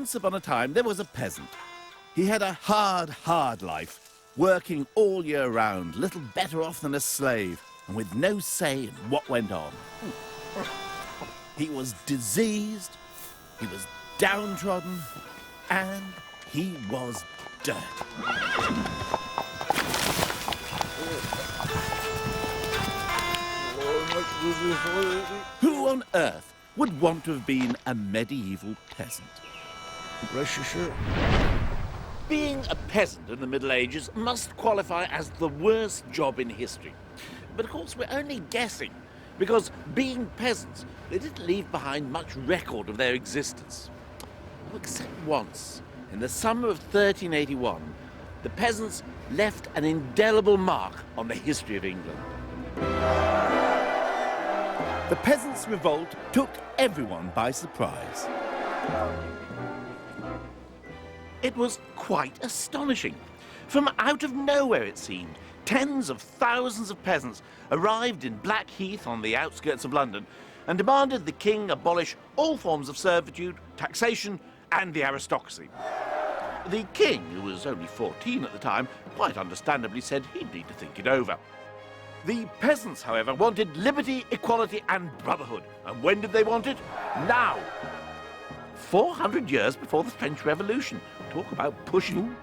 Once upon a time, there was a peasant. He had a hard life, working all year round, little better off than a slave, and with no say in what went on. He was diseased, he was downtrodden, and he was dirty. Who on earth would want to have been a medieval peasant? Bless your shirt. Being a peasant in the Middle Ages must qualify as the worst job in history. But of course we're only guessing, because being peasants, they didn't leave behind much record of their existence. Except once, in the summer of 1381, the peasants left an indelible mark on the history of England. The peasants' revolt took everyone by surprise. It was quite astonishing. From out of nowhere, it seemed, tens of thousands of peasants arrived in Blackheath on the outskirts of London and demanded the king abolish all forms of servitude, taxation, and the aristocracy. The king, who was only 14 at the time, quite understandably said he'd need to think it over. The peasants, however, wanted liberty, equality, and brotherhood. And when did they want it? Now! 400 years before the French Revolution. Talk about pushing.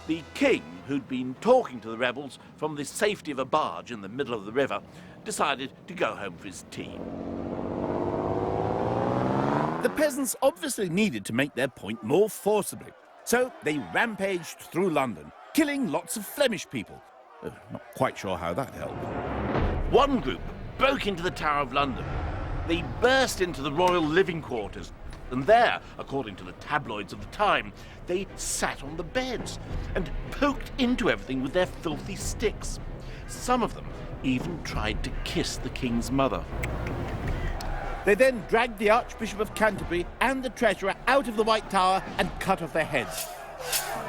The king, who'd been talking to the rebels from the safety of a barge in the middle of the river, decided to go home for his tea. The peasants obviously needed to make their point more forcibly, so they rampaged through London, killing lots of Flemish people. Not quite sure how that helped. One group broke into the Tower of London. They burst into the royal living quarters, and there, according to the tabloids of the time, they sat on the beds and poked into everything with their filthy sticks. Some of them even tried to kiss the king's mother. They then dragged the Archbishop of Canterbury and the treasurer out of the White Tower and cut off their heads,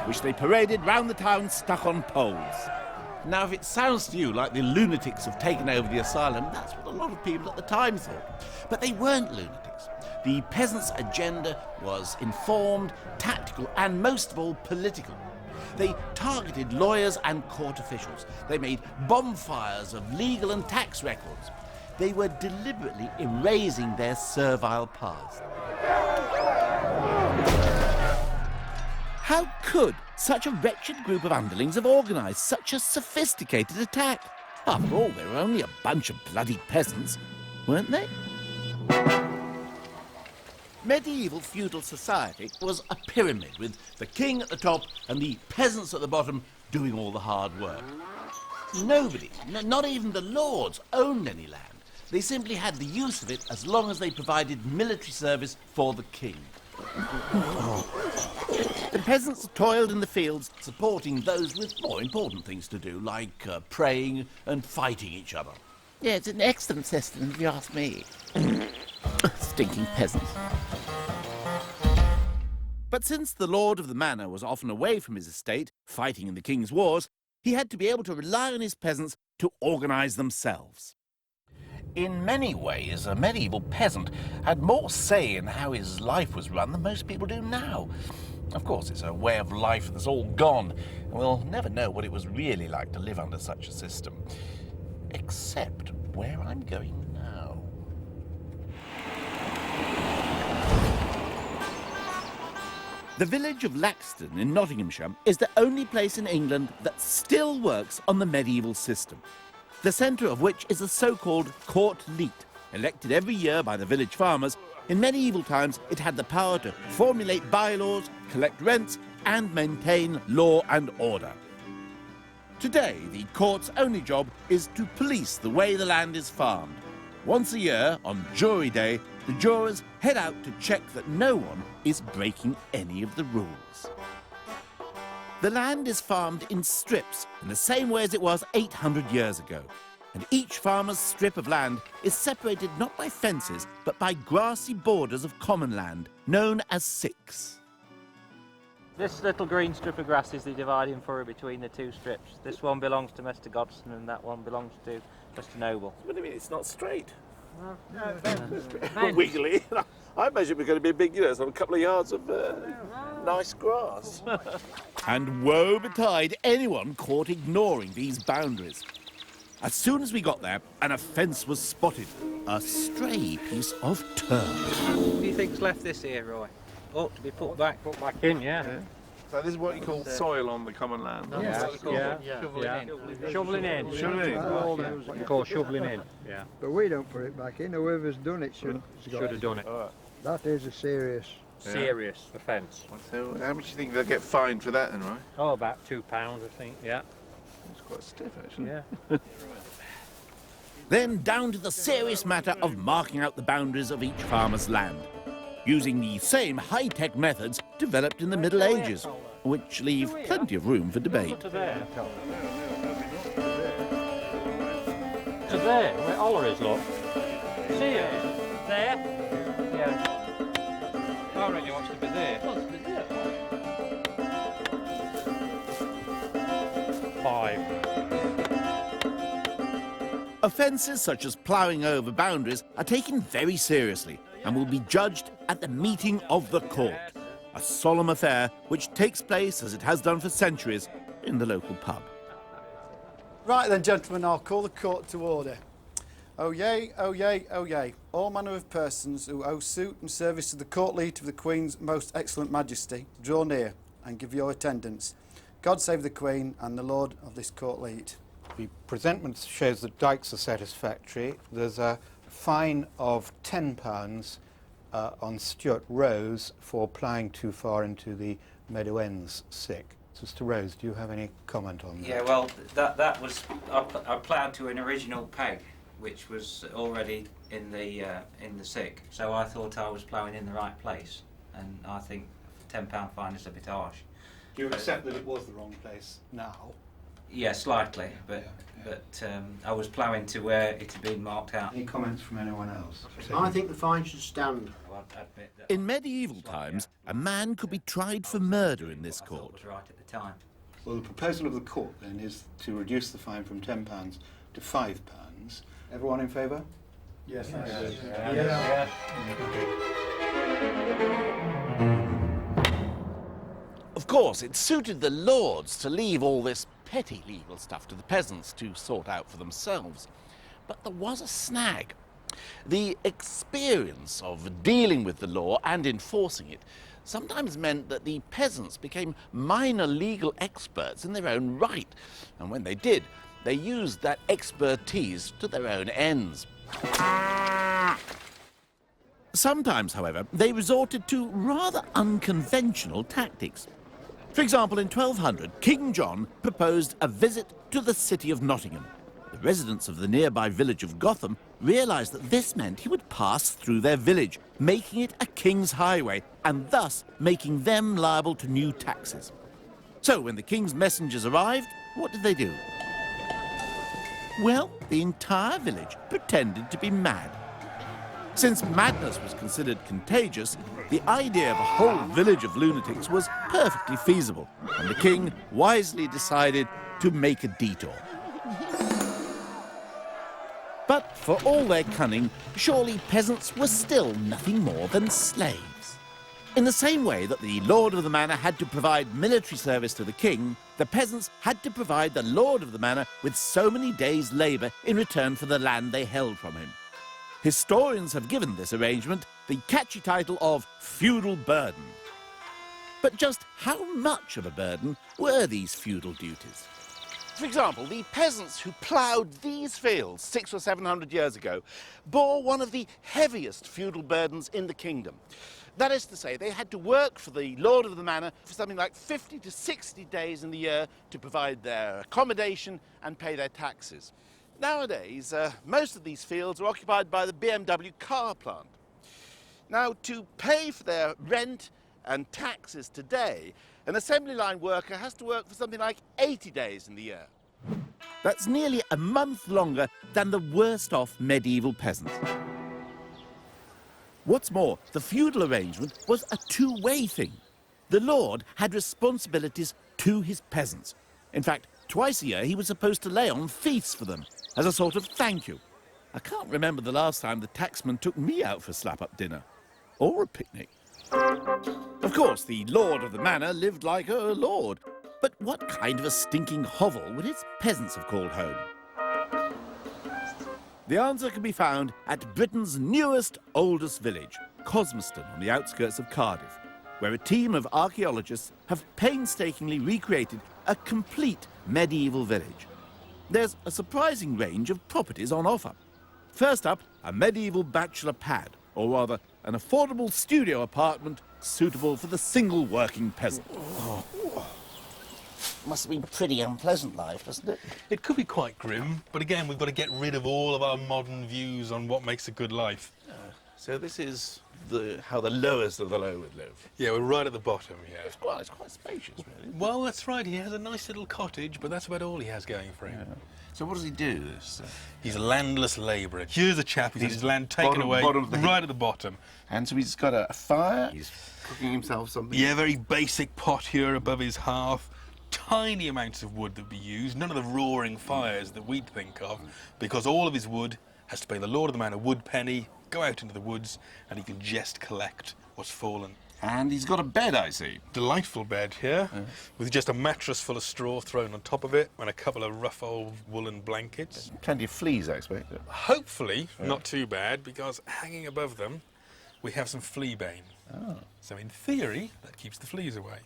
which they paraded round the town stuck on poles. Now, if it sounds to you like the lunatics have taken over the asylum, that's what a lot of people at the time thought. But they weren't lunatics. The peasants' agenda was informed, tactical, and most of all, political. They targeted lawyers and court officials. They made bonfires of legal and tax records. They were deliberately erasing their servile past. How could such a wretched group of underlings have organised such a sophisticated attack? After all, they were only a bunch of bloody peasants, weren't they? Medieval feudal society was a pyramid with the king at the top and the peasants at the bottom doing all the hard work. Nobody, not even the lords, owned any land. They simply had the use of it as long as they provided military service for the king. The peasants toiled in the fields, supporting those with more important things to do, like praying and fighting each other. Yeah, it's an excellent system, if you ask me. Stinking peasants. But since the lord of the manor was often away from his estate, fighting in the king's wars, he had to be able to rely on his peasants to organise themselves. In many ways, a medieval peasant had more say in how his life was run than most people do now. Of course, it's a way of life that's all gone, and we'll never know what it was really like to live under such a system. Except where I'm going now. The village of Laxton in Nottinghamshire is the only place in England that still works on the medieval system, the centre of which is the so-called court leet, elected every year by the village farmers. In medieval times, it had the power to formulate bylaws, collect rents, and maintain law and order. Today, the court's only job is to police the way the land is farmed. Once a year, on jury day, the jurors head out to check that no one is breaking any of the rules. The land is farmed in strips in the same way as it was 800 years ago. And each farmer's strip of land is separated not by fences, but by grassy borders of common land, known as sicks. This little green strip of grass is the dividing furrow between the two strips. This one belongs to Mr. Godson and that one belongs to Mr. Noble. What do you mean it's not straight? No, Wiggly. I imagine we're going to be a big, sort of a couple of yards of nice grass. And woe betide anyone caught ignoring these boundaries. As soon as we got there, an offence was spotted. A stray piece of turf. What do you think's left this here, Roy? Ought to be put back. Put back in, yeah. So this is what you call soil on the common land. Shoveling in. What you call shoveling in. Yeah. But we don't put it back in. Whoever's done it should have done it. That is a serious offence. So how much do you think they'll get fined for that then, right? Oh, about £2, I think. Yeah. It's quite stiff, actually. Yeah. Then down to the serious matter of marking out the boundaries of each farmer's land, using the same high-tech methods developed in the Middle Ages, which leave plenty of room for debate. To there, where Oller is, look. See it? There? Yeah. I reckon he wants to be there. 5. Offences such as ploughing over boundaries are taken very seriously and will be judged at the meeting of the court, a solemn affair which takes place, as it has done for centuries, in the local pub. Right then, gentlemen, I'll call the court to order. Oh yea, oh yea, oh yea, all manner of persons who owe suit and service to the court leet of the Queen's most excellent majesty, draw near and give your attendance. God save the Queen and the Lord of this court leet. The presentment shows that dikes are satisfactory. There's a fine of £10 on Stuart Rose for ploughing too far into the meadow ends sick. Mr. Rose, do you have any comment on that? Yeah, well, that was I ploughed to an original peg, which was already in the sick. So I thought I was ploughing in the right place, and I think £10 fine is a bit harsh. Do you accept that it was the wrong place now? Yeah, slightly, but I was ploughing to where it had been marked out. Any comments from anyone else? I think the fine should stand. Well, I'd admit that In medieval times, a man could be tried for murder in this I thought court. was right at the time. Well, the proposal of the court then is to reduce the fine from £10 to £5. Everyone in favour? Yes. Yeah. Of course, it suited the lords to leave all this petty legal stuff to the peasants to sort out for themselves. But there was a snag. The experience of dealing with the law and enforcing it sometimes meant that the peasants became minor legal experts in their own right. And when they did, they used that expertise to their own ends. Sometimes, however, they resorted to rather unconventional tactics. For example, in 1200, King John proposed a visit to the city of Nottingham. The residents of the nearby village of Gotham realised that this meant he would pass through their village, making it a king's highway, and thus making them liable to new taxes. So when the king's messengers arrived, what did they do? Well, the entire village pretended to be mad. Since madness was considered contagious, the idea of a whole village of lunatics was perfectly feasible, and the king wisely decided to make a detour. But for all their cunning, surely peasants were still nothing more than slaves. In the same way that the lord of the manor had to provide military service to the king, the peasants had to provide the lord of the manor with so many days' labour in return for the land they held from him. Historians have given this arrangement the catchy title of feudal burden. But just how much of a burden were these feudal duties? For example, the peasants who ploughed these fields 600 or 700 years ago bore one of the heaviest feudal burdens in the kingdom. That is to say, they had to work for the lord of the manor for something like 50 to 60 days in the year to provide their accommodation and pay their taxes. Nowadays, most of these fields are occupied by the BMW car plant. Now, to pay for their rent and taxes today, an assembly line worker has to work for something like 80 days in the year. That's nearly a month longer than the worst-off medieval peasants. What's more, the feudal arrangement was a two-way thing. The lord had responsibilities to his peasants. In fact, twice a year he was supposed to lay on feasts for them, as a sort of thank you. I can't remember the last time the taxman took me out for slap-up dinner. or a picnic. Of course, the lord of the manor lived like a lord. But what kind of a stinking hovel would its peasants have called home? The answer can be found at Britain's newest, oldest village, Cosmoston, on the outskirts of Cardiff, where a team of archaeologists have painstakingly recreated a complete medieval village. There's a surprising range of properties on offer. First up, a medieval bachelor pad, or rather, an affordable studio apartment suitable for the single working peasant. Must have been a pretty unpleasant life, doesn't it? It could be quite grim, but again, we've got to get rid of all of our modern views on what makes a good life. So this is how the lowest of the low would live. Yeah, we're right at the bottom here. It's quite spacious, really. Well, that's right. He has a nice little cottage, but that's about all he has going for him. Yeah. So what does he do, this? He's a landless labourer. Here's a chap who's had his land taken away right at the bottom. And so he's got a fire. He's cooking himself something. Yeah, very basic pot here above his hearth. Tiny amounts of wood that be used. None of the roaring fires that we'd think of, because all of his wood has to pay the lord of the manor wood penny, go out into the woods, and he can just collect what's fallen. And he's got a bed, I see. Delightful bed here, with just a mattress full of straw thrown on top of it, and a couple of rough old woolen blankets. Plenty of fleas, I expect. Hopefully not too bad, because hanging above them, we have some flea bane. Oh. So in theory, that keeps the fleas away.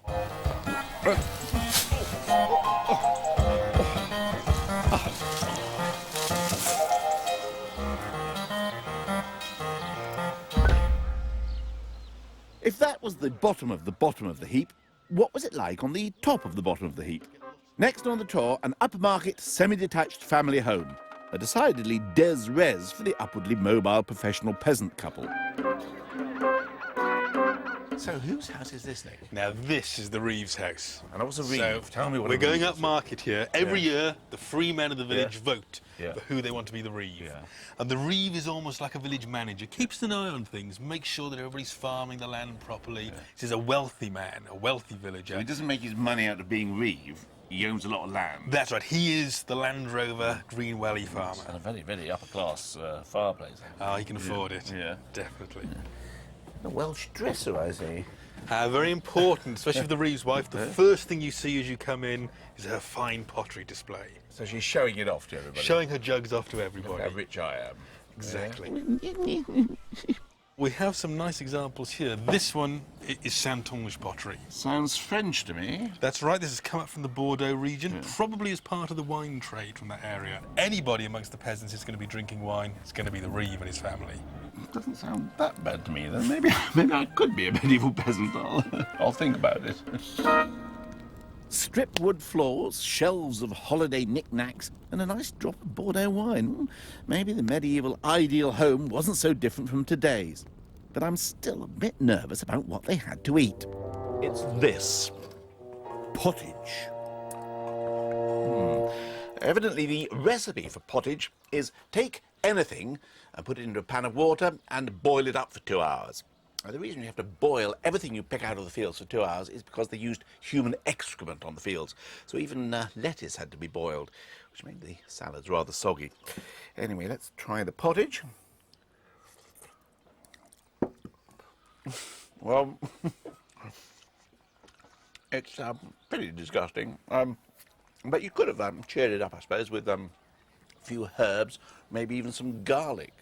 If that was the bottom of the heap, what was it like on the top of the bottom of the heap? Next on the tour, an upmarket, semi-detached family home. A decidedly des res for the upwardly mobile professional peasant couple. So whose house is this, Nick? Now this is the Reeves house. And what's a Reeve? So Tell me what we're a going Reeve up is. market here. Every year, the free men of the village vote Yeah. for who they want to be the Reeve. Yeah. And the Reeve is almost like a village manager. Keeps an eye on things, makes sure that everybody's farming the land properly. He's a wealthy man, a wealthy villager. So he doesn't make his money out of being Reeve. He owns a lot of land. That's right. He is the Land Rover Green Welly farmer. And a very, very upper-class fireplace. Ah, he can afford it. Yeah. Definitely. A Welsh dresser, I see. Very important, especially for the Reeve's wife. The first thing you see as you come in is her fine pottery display. So she's showing it off to everybody. Showing her jugs off to everybody. How rich I am. Exactly. We have some nice examples here. This one is Saintonge pottery. Sounds French to me. That's right, this has come up from the Bordeaux region, probably as part of the wine trade from that area. Anybody amongst the peasants is going to be drinking wine, it's going to be the Reeve and his family. Doesn't sound that bad to me, then. Maybe I could be a medieval peasant. I'll think about it. Strip wood floors, shelves of holiday knickknacks, and a nice drop of Bordeaux wine. Maybe the medieval ideal home wasn't so different from today's. But I'm still a bit nervous about what they had to eat. It's this. Pottage. Evidently, the recipe for pottage is take anything and put it into a pan of water and boil it up for 2 hours. Now, the reason you have to boil everything you pick out of the fields for 2 hours is because they used human excrement on the fields. So even lettuce had to be boiled, which made the salads rather soggy. Anyway, let's try the pottage. Well, it's pretty disgusting. But you could have cheered it up, I suppose, with a few herbs, maybe even some garlic.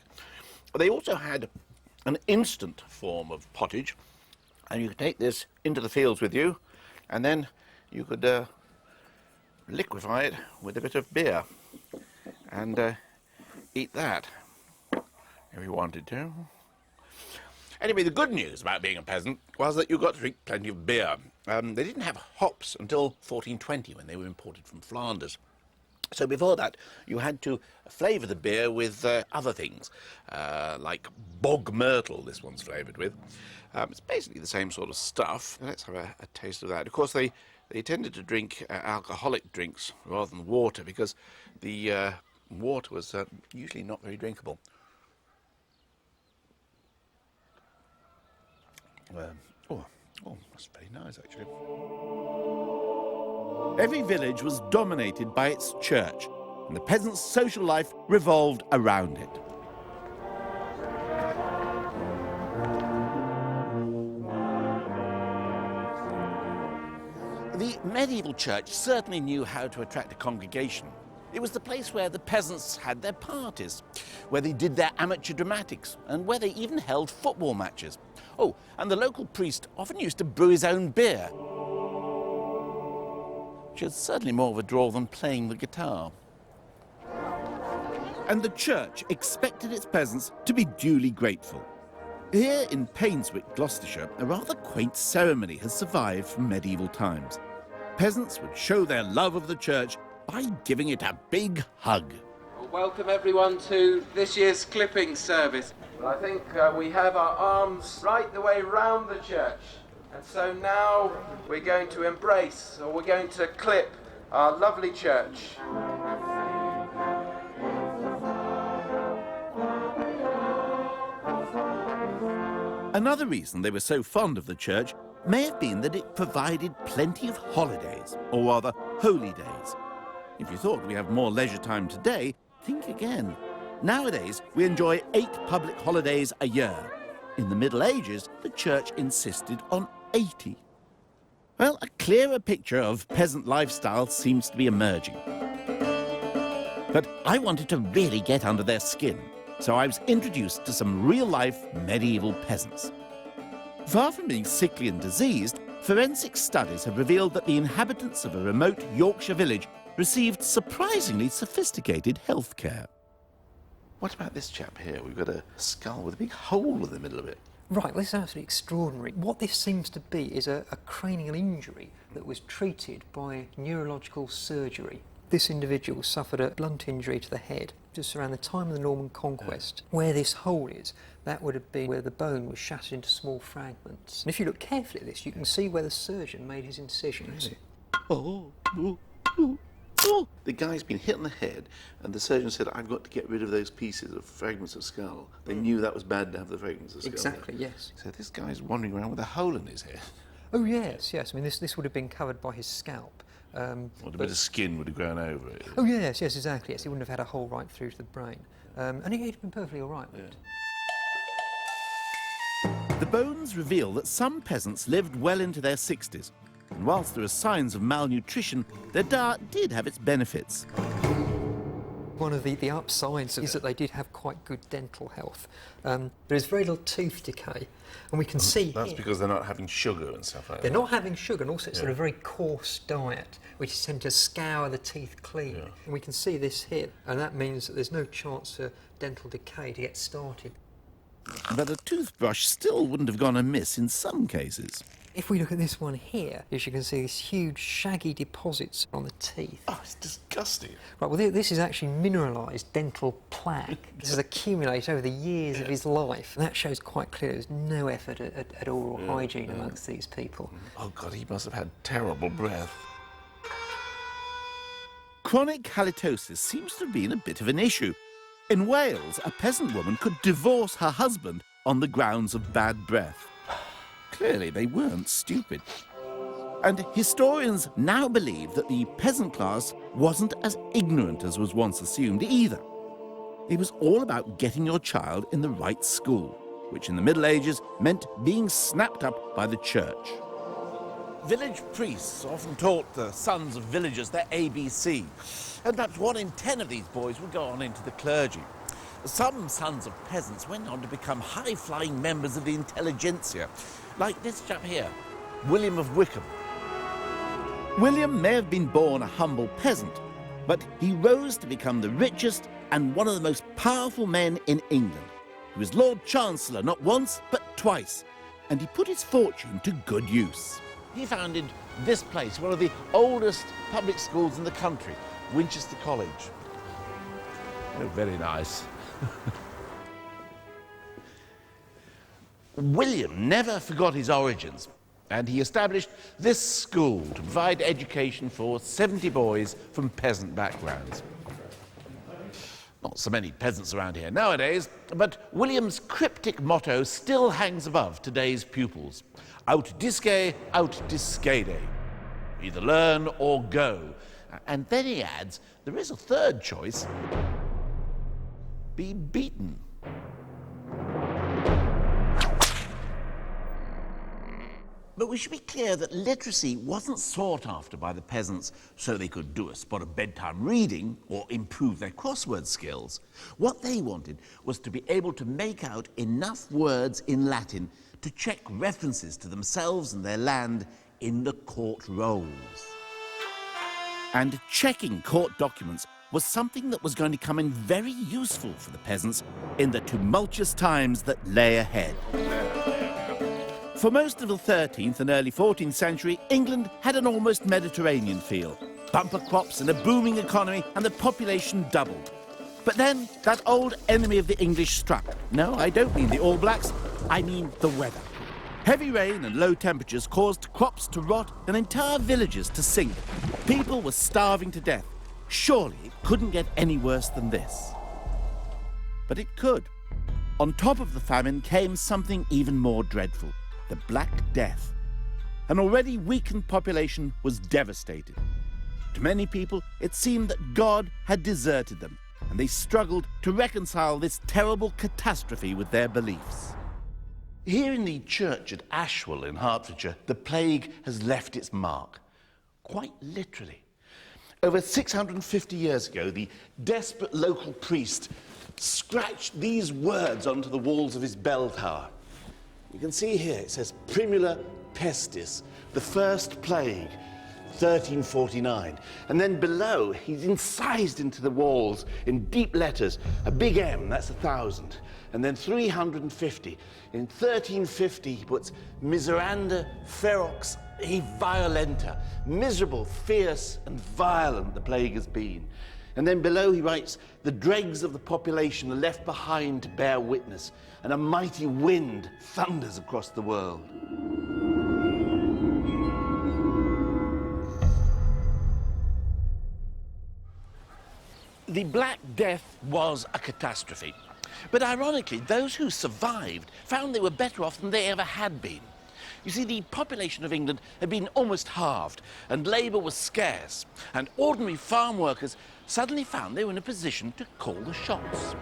They also had an instant form of pottage, and you could take this into the fields with you, and then you could liquefy it with a bit of beer and eat that if you wanted to. Anyway, the good news about being a peasant was that you got to drink plenty of beer. They didn't have hops until 1420, when they were imported from Flanders. So before that, you had to flavour the beer with other things, like bog myrtle, this one's flavoured with. It's basically the same sort of stuff. Let's have a taste of that. Of course, they tended to drink alcoholic drinks rather than water, because the water was usually not very drinkable. That's very nice, actually. Every village was dominated by its church, and the peasants' social life revolved around it. The medieval church certainly knew how to attract a congregation. It was the place where the peasants had their parties, where they did their amateur dramatics, and where they even held football matches. Oh, and the local priest often used to brew his own beer, which is certainly more of a draw than playing the guitar. And the church expected its peasants to be duly grateful. Here in Painswick, Gloucestershire, a rather quaint ceremony has survived from medieval times. Peasants would show their love of the church by giving it a big hug. Well, welcome everyone to this year's clipping service. I think we have our arms right the way round the church. And so now we're going to embrace, or we're going to clip our lovely church. Another reason they were so fond of the church may have been that it provided plenty of holidays, or rather, holy days. If you thought we have more leisure time today, think again. Nowadays, we enjoy 8 public holidays a year. In the Middle Ages, the church insisted on 80. Well, a clearer picture of peasant lifestyle seems to be emerging. But I wanted to really get under their skin, so I was introduced to some real-life medieval peasants. Far from being sickly and diseased, forensic studies have revealed that the inhabitants of a remote Yorkshire village received surprisingly sophisticated health care. What about this chap here? We've got a skull with a big hole in the middle of it. Right, well, this is absolutely extraordinary. What this seems to be is a cranial injury that was treated by neurological surgery. This individual suffered a blunt injury to the head just around the time of the Norman Conquest. Where this hole is, that would have been where the bone was shattered into small fragments. And if you look carefully at this, you can see where the surgeon made his incisions. Really? The guy's been hit on the head, and the surgeon said, I've got to get rid of those pieces of fragments of skull. They knew that was bad to have the fragments of skull. Exactly, yes. So this guy's wandering around with a hole in his head. Oh, yes, yes. I mean, this would have been covered by his scalp. What, a bit of skin would have grown over it. Oh, yes, yes, exactly. Yes, he wouldn't have had a hole right through to the brain. And he'd been perfectly all right with it. The bones reveal that some peasants lived well into their 60s, and whilst there are signs of malnutrition, their diet did have its benefits. One of the upsides is that they did have quite good dental health. There is very little tooth decay, and we can see That's here, because they're not having sugar and stuff like they're that. not having sugar, and also it's a very coarse diet, which is tend to scour the teeth clean. Yeah. And we can see this here, and that means that there's no chance for dental decay to get started. But a toothbrush still wouldn't have gone amiss in some cases. If we look at this one here, as you can see, these huge shaggy deposits on the teeth. Oh, it's disgusting. Right, well, this is actually mineralised dental plaque. This has accumulated over the years of his life. And that shows quite clearly there's no effort at oral hygiene amongst these people. Oh, God, he must have had terrible breath. Chronic halitosis seems to have been a bit of an issue. In Wales, a peasant woman could divorce her husband on the grounds of bad breath. Clearly, they weren't stupid. And historians now believe that the peasant class wasn't as ignorant as was once assumed either. It was all about getting your child in the right school, which in the Middle Ages meant being snapped up by the church. Village priests often taught the sons of villagers their ABC, and perhaps 1 in 10 of these boys would go on into the clergy. Some sons of peasants went on to become high-flying members of the intelligentsia, like this chap here, William of Wickham. William may have been born a humble peasant, but he rose to become the richest and one of the most powerful men in England. He was Lord Chancellor not once, but twice, and he put his fortune to good use. He founded this place, one of the oldest public schools in the country, Winchester College. Oh, very nice. William never forgot his origins, and he established this school to provide education for 70 boys from peasant backgrounds. Not so many peasants around here nowadays, but William's cryptic motto still hangs above today's pupils. Aut disce, aut discede. Either learn or go. And then he adds, there is a third choice. Be beaten. But we should be clear that literacy wasn't sought after by the peasants so they could do a spot of bedtime reading or improve their crossword skills. What they wanted was to be able to make out enough words in Latin to check references to themselves and their land in the court rolls. And checking court documents was something that was going to come in very useful for the peasants in the tumultuous times that lay ahead. For most of the 13th and early 14th century, England had an almost Mediterranean feel. Bumper crops and a booming economy, and the population doubled. But then that old enemy of the English struck. No, I don't mean the All Blacks, I mean the weather. Heavy rain and low temperatures caused crops to rot and entire villages to sink. People were starving to death. Surely it couldn't get any worse than this. But it could. On top of the famine came something even more dreadful. The Black Death. An already weakened population was devastated. To many people, it seemed that God had deserted them, and they struggled to reconcile this terrible catastrophe with their beliefs. Here in the church at Ashwell in Hertfordshire, the plague has left its mark, quite literally. Over 650 years ago, the desperate local priest scratched these words onto the walls of his bell tower. You can see here, it says, Primula Pestis, the first plague, 1349. And then below, he's incised into the walls in deep letters, a big M, that's 1,000. And then 350. In 1350, he puts Miseranda ferox e violenta. Miserable, fierce, and violent the plague has been. And then below he writes, the dregs of the population are left behind to bear witness, and a mighty wind thunders across the world. The Black Death was a catastrophe. But ironically, those who survived found they were better off than they ever had been. You see, the population of England had been almost halved, and labour was scarce, and ordinary farm workers suddenly found they were in a position to call the shots.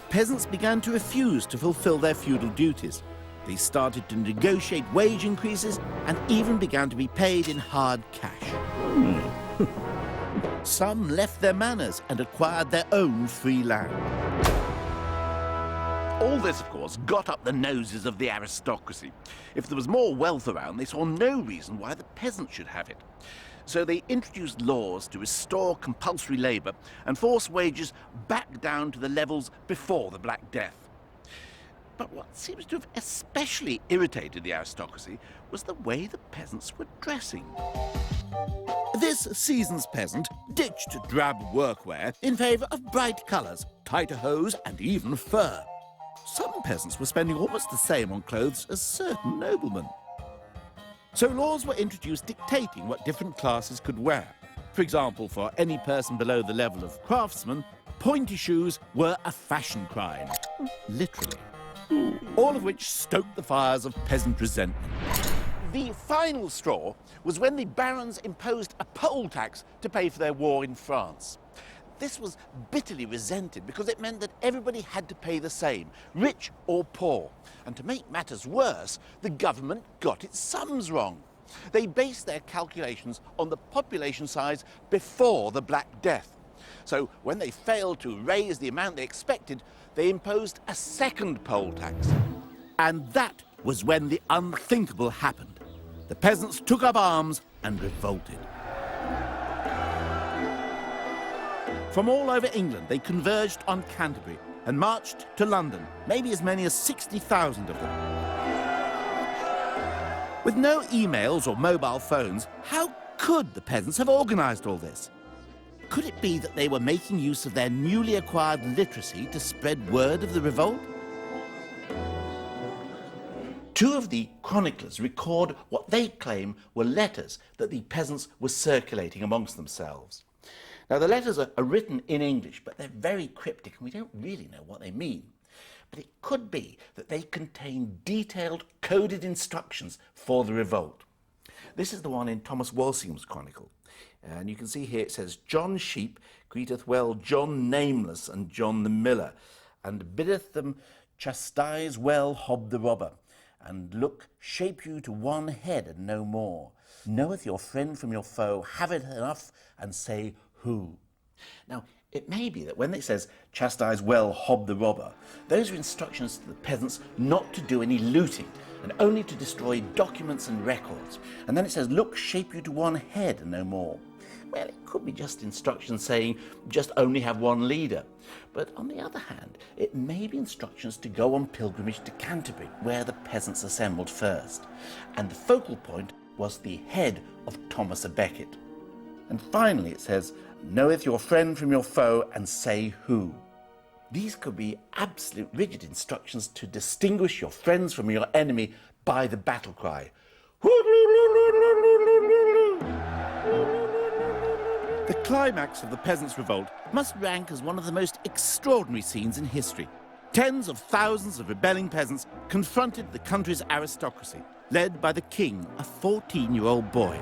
Peasants began to refuse to fulfil their feudal duties. They started to negotiate wage increases and even began to be paid in hard cash. Some left their manors and acquired their own free land. All this, of course, got up the noses of the aristocracy. If there was more wealth around, they saw no reason why the peasants should have it. So they introduced laws to restore compulsory labour and force wages back down to the levels before the Black Death. But what seems to have especially irritated the aristocracy was the way the peasants were dressing. This season's peasant ditched drab workwear in favour of bright colours, tighter hose and even fur. Some peasants were spending almost the same on clothes as certain noblemen. So laws were introduced dictating what different classes could wear. For example, for any person below the level of craftsman, pointy shoes were a fashion crime. Literally. All of which stoked the fires of peasant resentment. The final straw was when the barons imposed a poll tax to pay for their war in France. This was bitterly resented because it meant that everybody had to pay the same, rich or poor. And to make matters worse, the government got its sums wrong. They based their calculations on the population size before the Black Death. So when they failed to raise the amount they expected, they imposed a second poll tax. And that was when the unthinkable happened. The peasants took up arms and revolted. From all over England, they converged on Canterbury and marched to London, maybe as many as 60,000 of them. With no emails or mobile phones, how could the peasants have organised all this? Could it be that they were making use of their newly acquired literacy to spread word of the revolt? Two of the chroniclers record what they claim were letters that the peasants were circulating amongst themselves. Now, the letters are written in English, but they're very cryptic, and we don't really know what they mean. But it could be that they contain detailed, coded instructions for the revolt. This is the one in Thomas Walsingham's chronicle. And you can see here it says, John Sheep greeteth well John Nameless and John the Miller, and biddeth them chastise well Hob the Robber, and look shape you to one head and no more. Knoweth your friend from your foe, have it enough, and say who. Now, it may be that when it says, chastise well Hob the robber, those are instructions to the peasants not to do any looting and only to destroy documents and records. And then it says, look shape you to one head and no more. Well, it could be just instructions saying just only have one leader. But on the other hand, it may be instructions to go on pilgrimage to Canterbury, where the peasants assembled first. And the focal point was the head of Thomas a Becket. And finally it says, knoweth your friend from your foe, and say who. These could be absolute rigid instructions to distinguish your friends from your enemy by the battle cry. The climax of the Peasants' Revolt must rank as one of the most extraordinary scenes in history. Tens of thousands of rebelling peasants confronted the country's aristocracy, led by the king, a 14-year-old boy.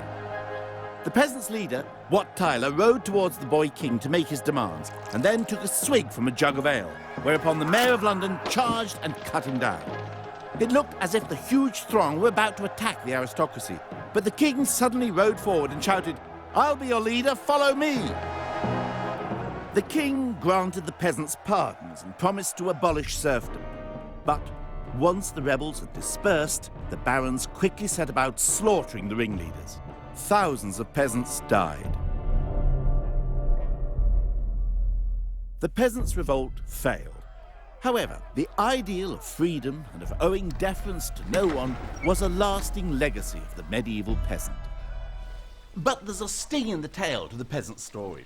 The peasants' leader, Wat Tyler, rode towards the boy king to make his demands, and then took a swig from a jug of ale, whereupon the mayor of London charged and cut him down. It looked as if the huge throng were about to attack the aristocracy, but the king suddenly rode forward and shouted, "I'll be your leader, follow me!" The king granted the peasants pardons and promised to abolish serfdom. But once the rebels had dispersed, the barons quickly set about slaughtering the ringleaders. Thousands of peasants died. The peasants' revolt failed. However, the ideal of freedom and of owing deference to no one was a lasting legacy of the medieval peasant. But there's a sting in the tail to the peasant story.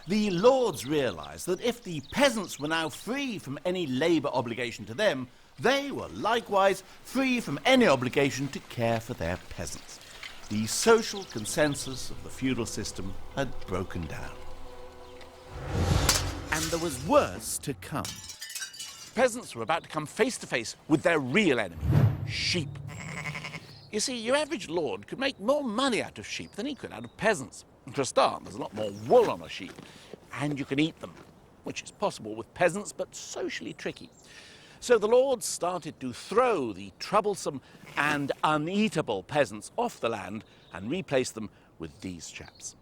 The lords realised that if the peasants were now free from any labour obligation to them, they were likewise free from any obligation to care for their peasants. The social consensus of the feudal system had broken down. And there was worse to come. Peasants were about to come face to face with their real enemy, sheep. You see, your average lord could make more money out of sheep than he could out of peasants. For a start, there's a lot more wool on a sheep, and you can eat them, which is possible with peasants, but socially tricky. So the lords started to throw the troublesome and uneatable peasants off the land and replace them with these chaps.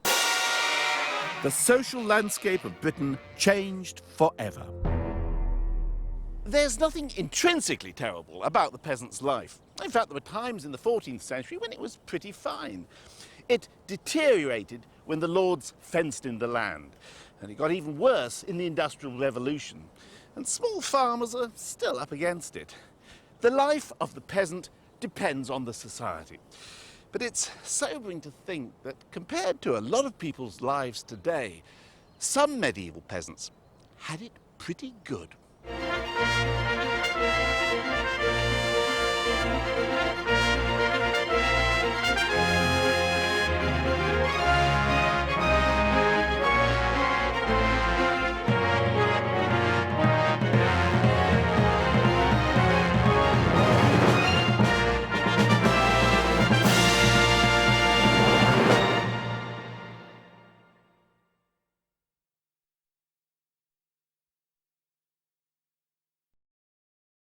The social landscape of Britain changed forever. There's nothing intrinsically terrible about the peasant's life. In fact, there were times in the 14th century when it was pretty fine. It deteriorated when the lords fenced in the land, and it got even worse in the Industrial Revolution. And small farmers are still up against it. The life of the peasant depends on the society. But it's sobering to think that compared to a lot of people's lives today, some medieval peasants had it pretty good.